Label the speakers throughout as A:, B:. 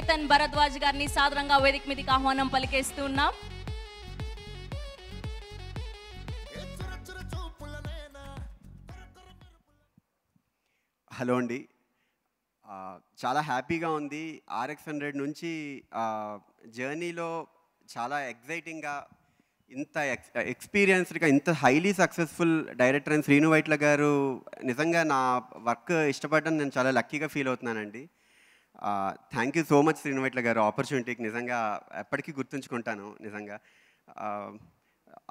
A: చేతన్ భరద్వాజ్ గారిని సాదరంగా వేదిక మీదకి ఆహ్వానం పలికేస్తున్నాం.
B: హలో అండి, చాలా హ్యాపీగా ఉంది. RX100 నుంచి జర్నీలో చాలా ఎక్సైటింగ్గా, ఇంత ఎక్స్పీరియన్స్డ్గా, ఇంత హైలీ సక్సెస్ఫుల్ డైరెక్టర్ అయిన శ్రీను వైట్ల గారు నిజంగా నా వర్క్ ఇష్టపడడం నేను చాలా లక్కీగా ఫీల్ అవుతున్నానండి. Thank you so much Srinu Vaitla గారు, ఆపర్చునిటీకి నిజంగా ఎప్పటికీ గుర్తుంచుకుంటాను. నిజంగా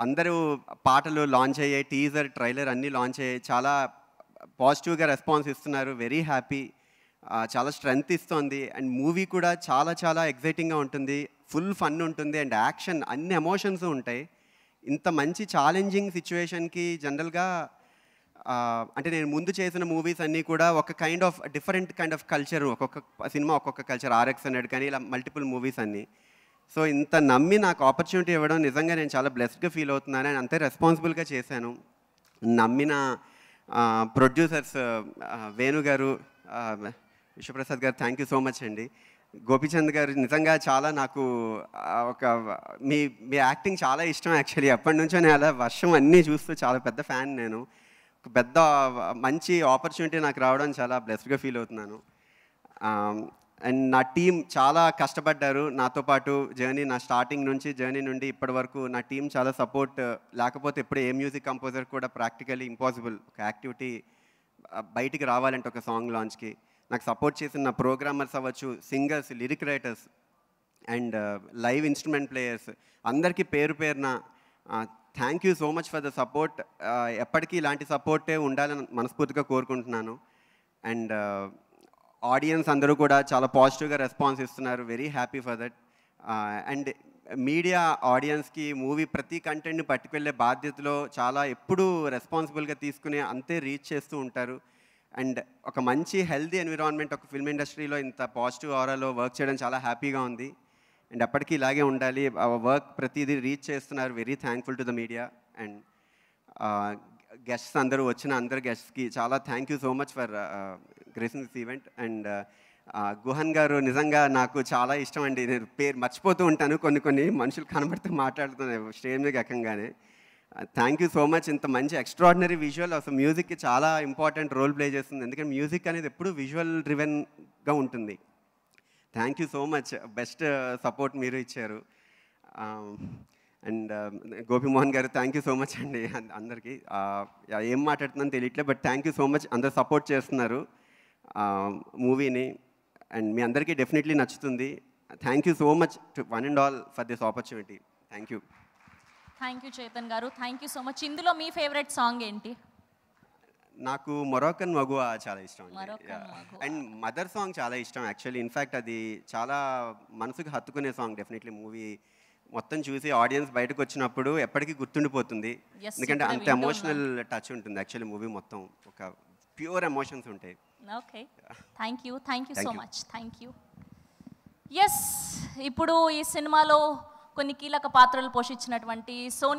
B: అందరూ పాటలు లాంచ్ అయ్యాయి, టీజర్ ట్రైలర్ అన్నీ లాంచ్ అయ్యాయి, చాలా పాజిటివ్గా రెస్పాన్స్ ఇస్తున్నారు. వెరీ హ్యాపీ, చాలా స్ట్రెంగ్త్ ఇస్తుంది. అండ్ మూవీ కూడా చాలా చాలా ఎగ్జైటింగ్గా ఉంటుంది, ఫుల్ ఫన్ ఉంటుంది అండ్ యాక్షన్, అన్ని ఎమోషన్స్ ఉంటాయి. ఇంత మంచి ఛాలెంజింగ్ సిచ్యువేషన్కి జనరల్గా అంటే నేను ముందు చేసిన మూవీస్ అన్నీ కూడా ఒక kind of different kind of culture, ఒక్కొక్క సినిమా ఒక్కొక్క కల్చర్, RX100 కానీ ఇలా మల్టిపుల్ మూవీస్ అన్నీ. సో ఇంత నమ్మి నాకు ఆపర్చునిటీ ఇవ్వడం నిజంగా నేను చాలా బ్లెస్డ్గా ఫీల్ అవుతున్నాను. అండ్ అంతే రెస్పాన్సిబుల్గా చేశాను. నమ్మిన ప్రొడ్యూసర్స్ వేణు గారు, విశ్వప్రసాద్ గారు, థ్యాంక్ యూ సో మచ్ అండి. గోపీచంద్ గారు నిజంగా చాలా నాకు ఒక మీ యాక్టింగ్ చాలా ఇష్టం. యాక్చువల్లీ ఎప్పటి నుంచో నేను అలా వర్షం అన్నీ చూస్తూ చాలా పెద్ద ఫ్యాన్. నేను ఒక పెద్ద మంచి ఆపర్చునిటీ నాకు రావడం చాలా బ్లెస్డ్గా ఫీల్ అవుతున్నాను. అండ్ నా టీం చాలా కష్టపడ్డారు నాతో పాటు. నా స్టార్టింగ్ నుంచి జర్నీ నుండి ఇప్పటి వరకు నా టీం చాలా సపోర్ట్. లేకపోతే ఇప్పుడు ఏ మ్యూజిక్ కంపోజర్ కూడా ప్రాక్టికలీ ఇంపాసిబుల్ ఒక యాక్టివిటీ బయటికి రావాలంటే ఒక సాంగ్ లాంచ్కి. నాకు సపోర్ట్ చేసిన నా ప్రోగ్రామర్స్ అవ్వచ్చు, singers, lyric writers and live instrument players, అందరికీ పేరు పేరున thank you so much for the support. ఎప్పటికీ ఇలాంటి సపోర్టే ఉండాలని మనస్ఫూర్తిగా కోరుకుంటున్నాను. అండ్ ఆడియన్స్ అందరూ కూడా చాలా పాజిటివ్గా రెస్పాన్స్ ఇస్తున్నారు. Very happy for that. And media ఆడియన్స్కి మూవీ ప్రతి కంటెంట్ని పట్టుకెళ్ళే బాధ్యతలో చాలా ఎప్పుడూ రెస్పాన్సిబుల్గా తీసుకుని అంతే రీచ్ చేస్తూ ఉంటారు. అండ్ ఒక మంచి హెల్తీ ఎన్విరాన్మెంట్ ఒక ఫిల్మ్ ఇండస్ట్రీలో ఇంత పాజిటివ్ ఆరాలో వర్క్ చేయడం చాలా హ్యాపీగా ఉంది. అండ్ ఎప్పటికీ ఇలాగే ఉండాలి. వర్క్ ప్రతిదీ రీచ్ చేస్తున్నారు. Very thankful to the media. And guests అందరూ వచ్చిన అందరు గెస్ట్స్కి చాలా thank you so much for gracing this event. And Guhan గారు నిజంగా నాకు చాలా ఇష్టం అండి. నేను పేరు మర్చిపోతూ ఉంటాను, కొన్ని మనుషులు కనబడితే మాట్లాడుతున్నాను స్టేజ్ మీద ఎక్కంగానే. Thank you so much. ఇంత మంచి ఎక్స్ట్రాడినరీ విజువల్, అసలు మ్యూజిక్కి చాలా ఇంపార్టెంట్ రోల్ ప్లే చేస్తుంది. ఎందుకంటే మ్యూజిక్ అనేది ఎప్పుడు విజువల్ డ్రివెన్గా ఉంటుంది. Thank you so much. Best support మీరు ఇచ్చారు. అండ్ గోపిమోహన్ గారు థ్యాంక్ యూ సో మచ్ అండి. అందరికీ ఏం మాట్లాడుతుందని తెలియట్లే, but thank you so much. అందరు సపోర్ట్ చేస్తున్నారు మూవీని. అండ్ మీ అందరికీ డెఫినెట్లీ నచ్చుతుంది. Thank you so much to one and all for this opportunity. Thank you.
A: Thank you Chetan గారు, థ్యాంక్ యూ సో మచ్. ఇందులో మీ ఫేవరెట్ సాంగ్ ఏంటి?
B: నాకు మొరాకన్ మగువా చాలా ఇష్టం అండ్ మదర్ సాంగ్ చాలా ఇష్టం యాక్చువల్లీ. ఇన్ఫ్యాక్ట్ అది చాలా మనసుకు హత్తుకునే సాంగ్. డెఫినెట్లీ మూవీ మొత్తం చూసి ఆడియన్స్ బయటకు వచ్చినప్పుడు ఎప్పటికీ గుర్తుండిపోతుంది. ఎందుకంటే అంత ఎమోషనల్ టచ్ ఉంటుంది యాక్చువల్లీ మూవీ మొత్తం. ఒక ప్యూర్ ఎమోషన్స్ ఉంటాయి.
A: Okay, thank you so much. Thank you. Yes, ఇప్పుడు ఈ సినిమాలో కొన్ని కీలక పాత్రలు పోషించినటువంటి సోనియా